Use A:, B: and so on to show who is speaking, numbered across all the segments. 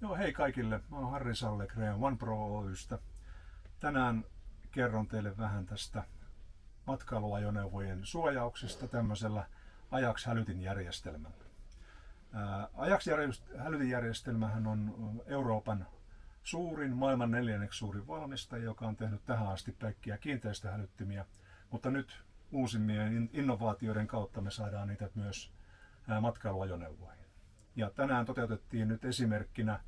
A: Joo, hei kaikille. Mä oon Harri Sallegren OnePro Oystä. Tänään kerron teille vähän tästä matkailuajoneuvojen suojauksista tämmöisellä Ajax-hälytinjärjestelmällä. Ajax-hälytinjärjestelmähän on Euroopan suurin, maailman neljänneksi suurin valmistaja, joka on tehnyt tähän asti pelkkiä kiinteistöhälyttimiä, mutta nyt uusimmien innovaatioiden kautta me saadaan niitä myös matkailuajoneuvoihin. Ja tänään toteutettiin nyt esimerkkinä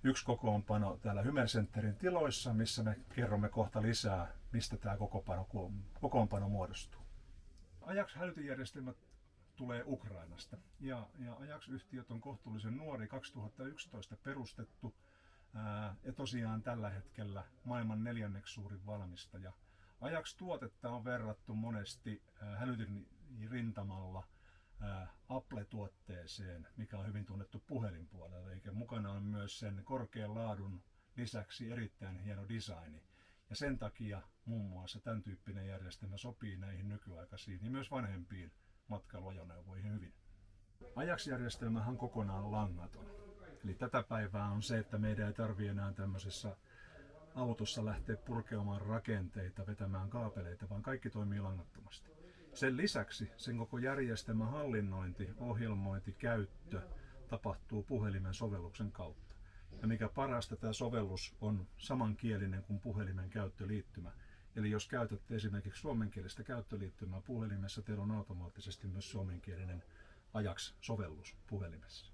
A: yksi kokoonpano täällä Hymercenterin tiloissa, missä me kerromme kohta lisää, mistä tämä kokoonpano muodostuu. Ajax-hälytinjärjestelmät tulee Ukrainasta ja Ajax-yhtiöt on kohtuullisen nuori, 2011 perustettu ja tosiaan tällä hetkellä maailman neljänneksi suurin valmistaja. Ajax-tuotetta on verrattu monesti hälytinrintamalla Apple-tuotteeseen, mikä on hyvin tunnettu puhelinpuolella, eli mukana on myös sen korkean laadun lisäksi erittäin hieno designi. Ja sen takia muun muassa tämän tyyppinen järjestelmä sopii näihin nykyaikaisiin ja myös vanhempiin matkailuajoneuvoihin hyvin. Ajax-järjestelmähän on kokonaan langaton. Eli tätä päivää on se, että meidän ei tarvitse enää tämmöisessä autossa lähteä purkeamaan rakenteita, vetämään kaapeleita, vaan kaikki toimii langattomasti. Sen lisäksi sen koko järjestelmän hallinnointi, ohjelmointi, käyttö tapahtuu puhelimen sovelluksen kautta. Ja mikä parasta, tämä sovellus on samankielinen kuin puhelimen käyttöliittymä. Eli jos käytätte esimerkiksi suomenkielistä käyttöliittymää puhelimessa, teillä on automaattisesti myös suomenkielinen Ajax-sovellus puhelimessa.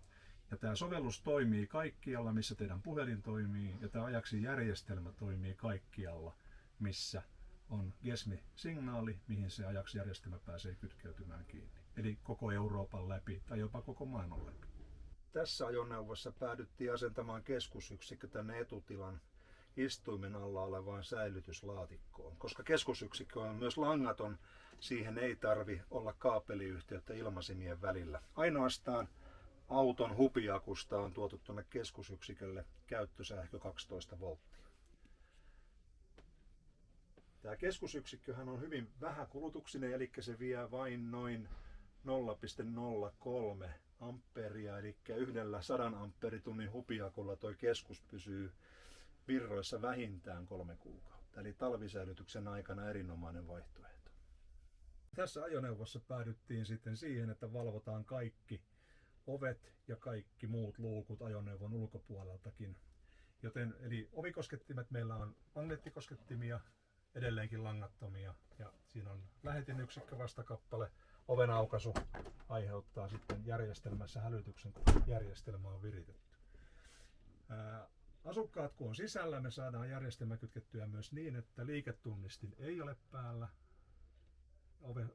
A: Ja tämä sovellus toimii kaikkialla, missä teidän puhelin toimii, ja tämä Ajaxin järjestelmä toimii kaikkialla, missä on GESMI-signaali, mihin se Ajax-järjestelmä pääsee kytkeytymään kiinni. Eli koko Euroopan läpi tai jopa koko maailman läpi. Tässä ajoneuvossa päädyttiin asentamaan keskusyksikkö tänne etutilan istuimen alla olevaan säilytyslaatikkoon. Koska keskusyksikkö on myös langaton, siihen ei tarvi olla kaapeliyhteyttä ilmasimien välillä. Ainoastaan auton hupiakusta on tuotu tuonne keskusyksikölle käyttösähkö 12 volttia. Tämä keskusyksikköhän on hyvin vähäkulutuksinen, eli se vie vain noin 0,03 amperia, eli yhdellä 100 ampperitunnin hupiakulla tuo keskus pysyy virroissa vähintään 3 kuukautta, eli talvisäilytyksen aikana erinomainen vaihtoehto. Tässä ajoneuvossa päädyttiin sitten siihen, että valvotaan kaikki ovet ja kaikki muut luukut ajoneuvon ulkopuoleltakin. Eli ovikoskettimet meillä on magneettikoskettimia, edelleenkin langattomia, ja siinä on lähetinyksikkö vastakappale. Oven aukaisu aiheuttaa sitten järjestelmässä hälytyksen, kun järjestelmä on viritetty. Asukkaat kun on sisällä, me saadaan järjestelmä kytkettyä myös niin, että liiketunnistin ei ole päällä.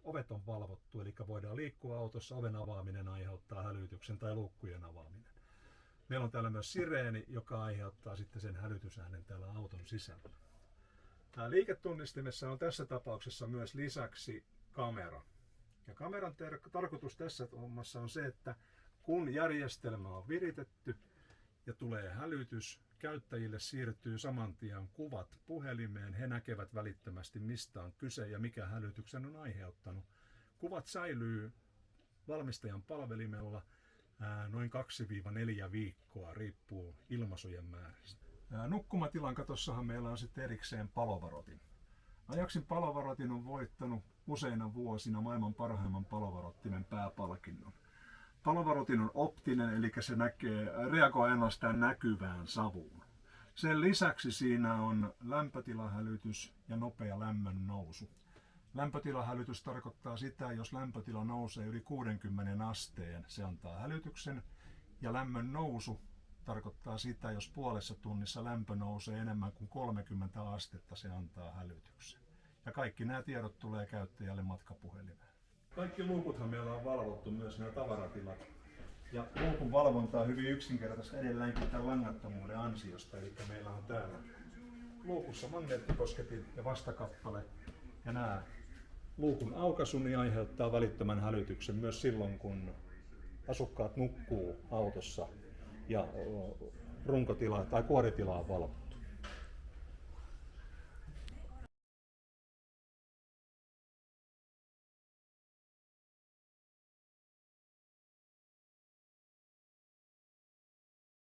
A: Ovet on valvottu, eli voidaan liikkua autossa, oven avaaminen aiheuttaa hälytyksen tai luukkujen avaaminen. Meillä on täällä myös sireeni, joka aiheuttaa sitten sen hälytysäänen täällä auton sisällä. Liiketunnistimessa on tässä tapauksessa myös lisäksi kamera. Ja kameran tarkoitus tässä hommassa on se, että kun järjestelmä on viritetty ja tulee hälytys, käyttäjille siirtyy saman tien kuvat puhelimeen. He näkevät välittömästi, mistä on kyse ja mikä hälytyksen on aiheuttanut. Kuvat säilyy valmistajan palvelimella noin 2-4 viikkoa, riippuu ilmaisujen määrästä. Nukkumatilan katossahan meillä on sitten erikseen palovarotin. Ajaxin palovarotin on voittanut useina vuosina maailman parhaimman palovarottimen pääpalkinnon. Palovarotin on optinen, eli se reagoi ainoastaan näkyvään savuun. Sen lisäksi siinä on lämpötilahälytys ja nopea lämmön nousu. Lämpötilahälytys tarkoittaa sitä, jos lämpötila nousee yli 60 asteen, se antaa hälytyksen. Ja lämmön nousu tarkoittaa sitä, jos puolessa tunnissa lämpö nousee enemmän kuin 30 astetta, se antaa hälytyksen. Ja kaikki nämä tiedot tulee käyttäjälle matkapuhelimeen. Kaikki luukuthan meillä on valvottu, myös nämä tavaratilat. Ja luukun valvonta on hyvin yksinkertaista edelleenkin tämän langattomuuden ansiosta. Eli meillä on täällä luukussa magneettikosketin ja vastakappale. Ja nämä luukun aukaisu niin aiheuttaa välittömän hälytyksen myös silloin, kun asukkaat nukkuu autossa ja runkotila tai kuoritila on valvottu.